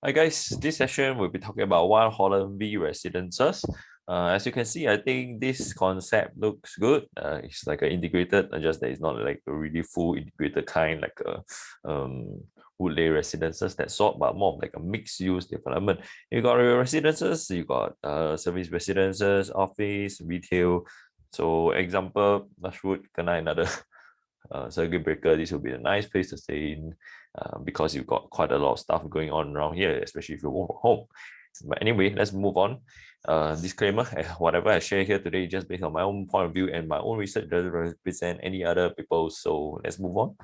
Hi guys, this session we'll be talking about One Holland V residences. As you can see, I think this concept looks good. It's like an integrated, just that it's not like a really full integrated kind, like a wood lay residences that sort, but more of like a mixed use development. You got your residences, you got service residences, office, retail. So example, Lushwood, kena another circuit breaker. This will be a nice place to stay in because you've got quite a lot of stuff going on around here, especially if you work from home. But anyway, let's move on. Disclaimer, whatever I share here today is just based on my own point of view and my own research doesn't represent any other people. So let's move on.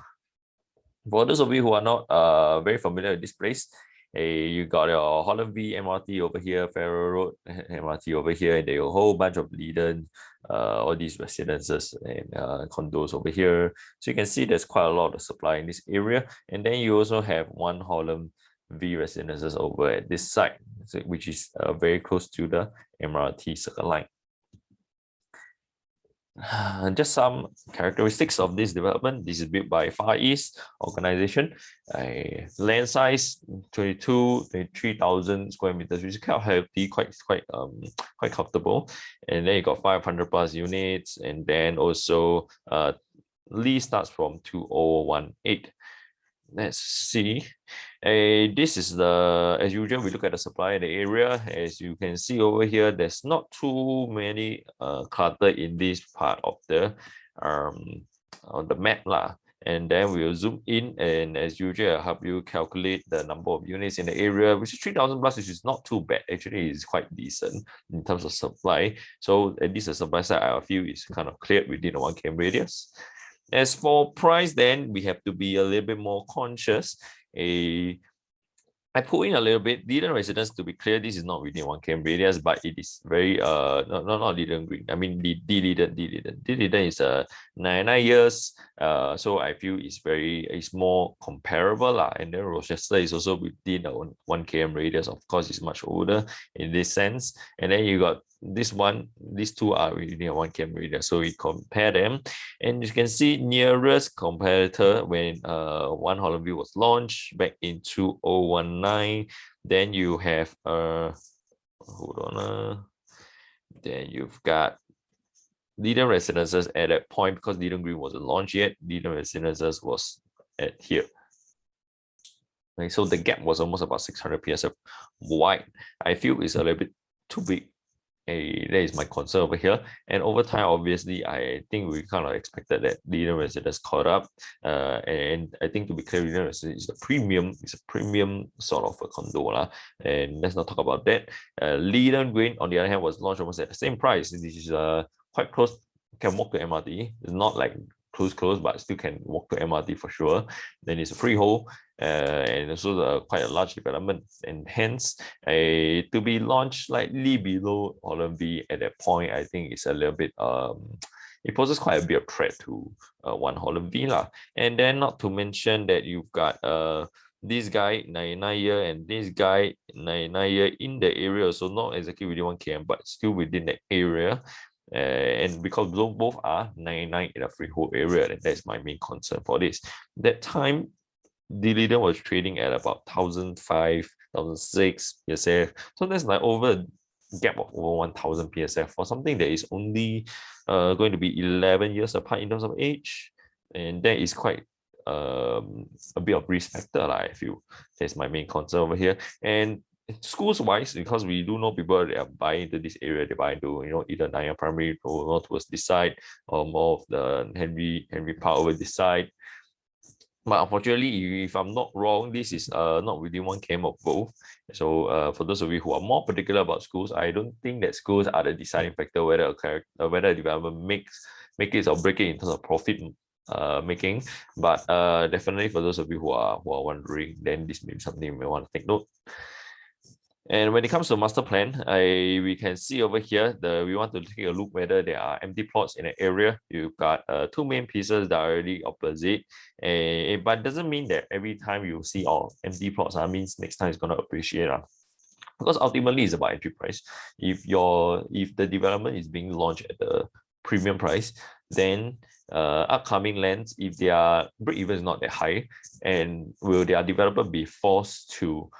For those of you who are not very familiar with this place, you got your Holland V MRT over here, Farrow Road MRT over here, and there are a whole bunch of Leiden, all these residences and condos over here. So you can see there's quite a lot of supply in this area. And then you also have One Holland V residences over at this side, which is very close to the MRT Circle Line. Just some characteristics of this development. This is built by Far East organization. Land size 23,000 square meters, which is kind of healthy, quite comfortable. And then you got 500 plus units, and then also lease starts from 2018. Let's see. This is as usual, we look at the supply in the area. As you can see over here, there's not too many clutter in this part of the map lah. And then we'll zoom in, and as usual, I'll help you calculate the number of units in the area, which is 3,000 plus, which is not too bad. Actually, it's quite decent in terms of supply. So at least the supply side, I feel is kind of cleared within a 1 km radius. As for price, then we have to be a little bit more conscious. I put in a little bit. Leiden residence, to be clear, this is not within 1 km radius, but it is very not Leiden Green. I mean Leiden. Leiden is 99 years. So I feel it's more comparable lah. And then Rochester is also within a 1 km radius. Of course, it's much older in this sense. And then you got this one, these two are within a 1 km radius. So we compare them, and you can see nearest competitor when One Holland Village was launched back in 2019. Then you have hold on, then you've got Leiden Residences at that point, because Leiden Green wasn't launched yet. Leiden Residences was at here. Right, so the gap was almost about 600 PSF wide. I feel it's a little bit too big. That is my concern over here. And over time, obviously, I think we kind of expected that Leiden Residence caught up. And I think, to be clear, Leiden Residence is a premium sort of a condo lah. And let's not talk about that. Leiden Green, on the other hand, was launched almost at the same price. This is quite close. Can walk to MRT. It's not like close, but still can walk to MRT for sure. Then it's a freehold. And also quite a large development, and hence to be launched slightly below Holland V at that point, I think it's a little bit it poses quite a bit of threat to One Holland V lah. And then not to mention that you've got this guy 99 year and this guy 99 year in the area, so not exactly within 1 km, but still within that area. And because both are 99 in a freehold area, and that's my main concern for this. That time, the Leiden was trading at about 1,005, 1,006 PSF. So that's like over a gap of over 1,000 PSF for something that is only going to be 11 years apart in terms of age. And that is quite a bit of risk factor, I feel. That's my main concern over here. And schools wise, because we do know people that are buying into this area, they buy into either Nanyang Primary or more towards this side, or more of the Henry Park over this side. But unfortunately, if I'm not wrong, this is not within 1 km of both. So for those of you who are more particular about schools, I don't think that schools are the deciding factor whether a development make it or break it in terms of profit making. But definitely for those of you who are wondering, then this may be something you may want to take note. And when it comes to master plan, we can see over here, we want to take a look whether there are empty plots in an area. You've got two main pieces directly opposite, but it doesn't mean that every time you see all empty plots, means next time it's going to appreciate. Because ultimately it's about entry price. If the development is being launched at the premium price, then upcoming lands, if their break even is not that high, and will their developer be forced to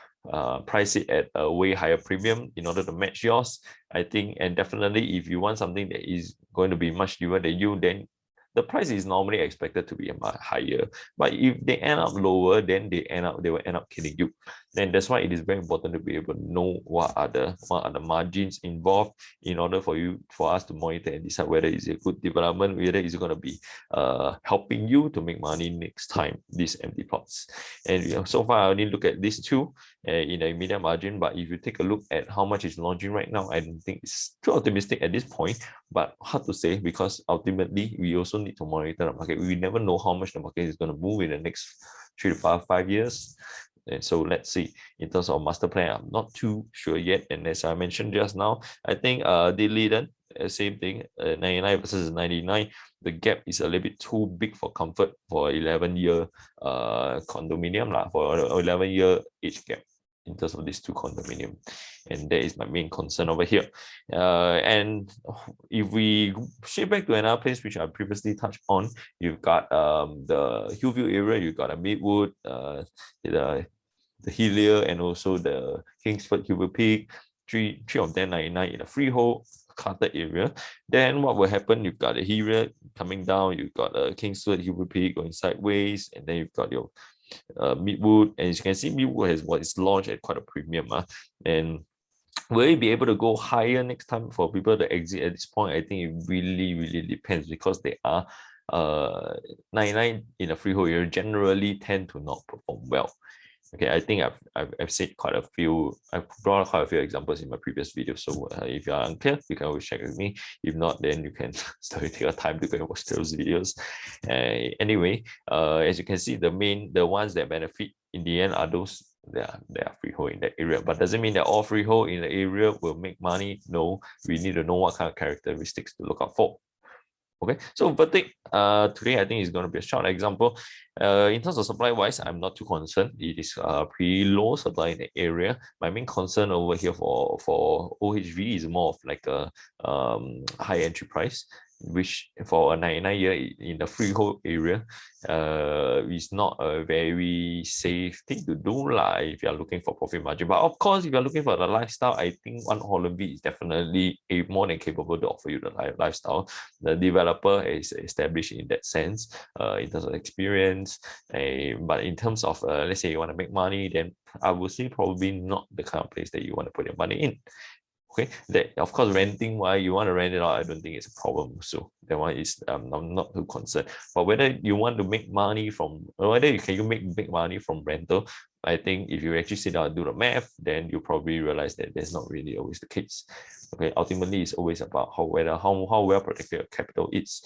price it at a way higher premium in order to match yours. I think, and definitely if you want something that is going to be much cheaper than you, then the price is normally expected to be much higher. But if they end up lower, then they will end up killing you. And that's why it is very important to be able to know what are the margins involved in order for us to monitor and decide whether it's a good development, whether it's going to be helping you to make money next time, these empty plots. And so far I only look at these two in a immediate margin, but if you take a look at how much is launching right now, I don't think it's too optimistic at this point, but hard to say because ultimately we also need to monitor the market. We never know how much the market is going to move in the next 3 to 5 years. And so let's see. In terms of master plan, I'm not too sure yet. And as I mentioned just now, I think Liden, same thing, 99 versus 99. The gap is a little bit too big for comfort for 11-year condominium, for 11-year age gap in terms of these two condominium. And that is my main concern over here. And if we shift back to another place which I previously touched on, you've got the Hillview area, you've got a Midwood, the Helia, and also the Kingsford Hillview Peak, three of them 99 in a freehold cluttered area. Then what will happen? You've got the Helia coming down, you've got Kingsford Hillview Peak going sideways, and then you've got your Midwood, and as you can see, Midwood has what is launched at quite a premium, and will it be able to go higher next time for people to exit at this point? I think it really depends, because they are 99 in a freehold area generally tend to not perform well. Okay, I think I've said I've brought quite a few examples in my previous video. So if you are unclear, you can always check with me. If not, then you can still take your time to go and watch those videos. Anyway, as you can see, the ones that benefit in the end are those they are freehold in that area. But doesn't mean that all freehold in the area will make money. No, we need to know what kind of characteristics to look out for. Okay, so verdict today I think is going to be a short example. In terms of supply wise, I'm not too concerned. It is pretty low supply in the area. My main concern over here for OHV is more of like a high entry price, which for a 99-year in the freehold area is not a very safe thing to do if you're looking for profit margin. But of course, if you're looking for the lifestyle, I think One Holland Village is definitely more than capable to offer you the lifestyle. The developer is established in that sense, in terms of experience. But in terms of let's say you want to make money, then I would say probably not the kind of place that you want to put your money in. Okay, that of course renting, why you want to rent it out, I don't think it's a problem. So that one is I'm not too concerned. But whether you want to make money from, or whether you make big money from rental, I think if you actually sit down and do the math, then you probably realize that that's not really always the case. Okay, ultimately it's always about how well protected your capital is.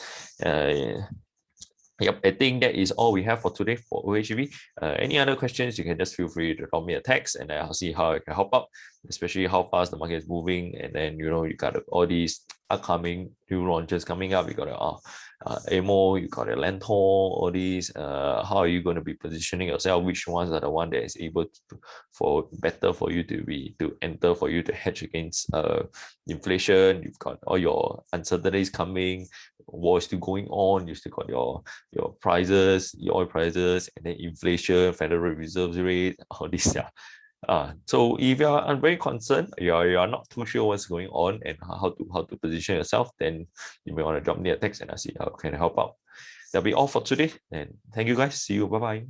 Yep, I think that is all we have for today for OHV. Any other questions, you can just feel free to drop me a text and I'll see how I can help out, especially how fast the market is moving. And then, you got all these upcoming new launches coming up. You got AMO, you got a Lentor, all these. How are you going to be positioning yourself? Which ones are the one that is able for you to enter, for you to hedge against inflation? You've got all your uncertainties coming. War is still going on. You still got your prices, your oil prices, and then inflation, Federal Reserve rate, all this. So if you're very concerned, you're not too sure what's going on and how to position yourself, then you may want to drop me a text and I'll see how can I help out. That'll be all for today. And thank you guys. See you. Bye bye.